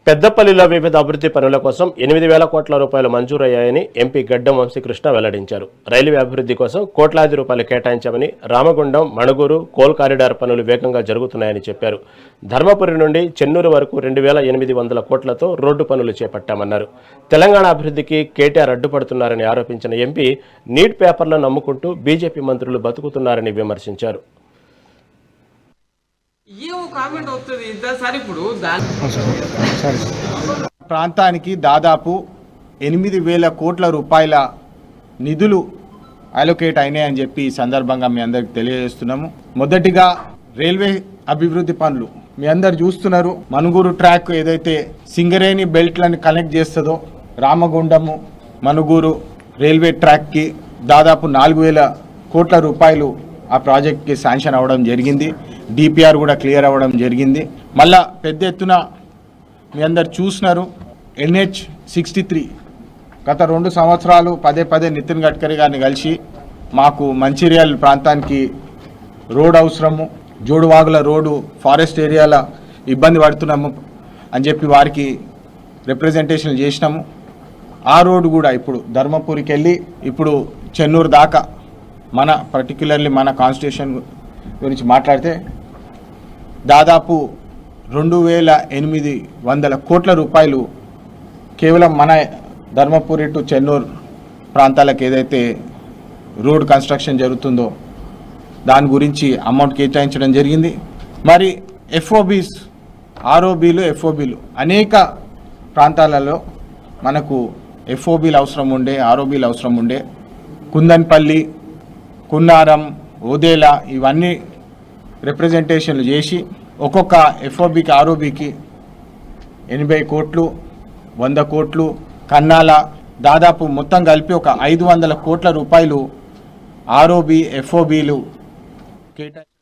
పెద్దపల్లిలో వివిధ అభివృద్ధి పనుల కోసం 8,000 కోట్ల రూపాయలు మంజూరయ్యాయని ఎంపీ గడ్డం వంశీకృష్ణ వెల్లడించారు. రైల్వే అభివృద్ధి కోసం కోట్లాది రూపాయలు కేటాయించామని, రామగుండం, మణుగూరు, కోల్ కారిడార్ పనులు వేగంగా జరుగుతున్నాయని చెప్పారు. ధర్మపురి నుండి చెన్నూరు వరకు 2,800 కోట్లతో రోడ్డు పనులు చేపట్టామన్నారు. తెలంగాణ అభివృద్ధికి కేటీఆర్ అడ్డుపడుతున్నారని ఆరోపించిన ఎంపీ నీట్ పేపర్లను నమ్ముకుంటూ బీజేపీ మంత్రులు బతుకుతున్నారని విమర్శించారు. ప్రాంతానికి దాదాపు 8,000 కోట్ల రూపాయల నిధులు అలొకేట్ అయినాయని చెప్పి ఈ సందర్భంగా మీ అందరికి తెలియజేస్తున్నాము. మొదటిగా రైల్వే అభివృద్ధి పనులు మీ అందరు చూస్తున్నారు. మణుగూరు ట్రాక్ ఏదైతే సింగరేణి బెల్ట్లను కనెక్ట్ చేస్తుందో రామగుండము మణుగూరు రైల్వే ట్రాక్కి దాదాపు 4,000 కోట్ల రూపాయలు ఆ ప్రాజెక్ట్కి శాంక్షన్ అవ్వడం జరిగింది. డిపిఆర్ కూడా క్లియర్ అవ్వడం జరిగింది. మళ్ళా పెద్ద ఎత్తున మీ అందరు చూసినారు. NH63 గత 2 సంవత్సరాలు పదే నితిన్ గడ్కరీ గారిని కలిసి మాకు మంచిర్యాల ప్రాంతానికి రోడ్ అవసరము, జోడువాగుల రోడ్డు ఫారెస్ట్ ఏరియాల ఇబ్బంది పడుతున్నాము అని చెప్పి వారికి రిప్రజెంటేషన్ చేసినాము. ఆ రోడ్డు కూడా ఇప్పుడు ధర్మపురికి వెళ్ళి ఇప్పుడు చెన్నూరు దాకా మన పర్టిక్యులర్లీ మన కాన్స్టిట్యూషన్ గురించి మాట్లాడితే దాదాపు 2,800 కోట్ల రూపాయలు కేవలం మన ధర్మపురి టు చెన్నూరు ప్రాంతాలకు ఏదైతే రోడ్ కన్స్ట్రక్షన్ జరుగుతుందో దాని గురించి అమౌంట్ కేటాయించడం జరిగింది. మరి ఎఫ్ఓబీస్, ఆర్ఓబీలు, ఎఫ్ఓబీలు అనేక ప్రాంతాలలో మనకు ఎఫ్ఓబీలు అవసరం ఉండే, ఆర్ఓబీలు అవసరం ఉండే. కుందన్పల్లి, కున్నారం, ఓదేలా ఇవన్నీ రిప్రజెంటేషన్లు చేసి ఒక్కొక్క ఎఫ్ఓబీకి, ఆర్ఓబీకి 80 కోట్లు, 100 కోట్లు, కన్నాల దాదాపు మొత్తం కలిపి ఒక 500 కోట్ల రూపాయలు ఆర్ఓబీ, ఎఫ్ఓబీలు కేటాయి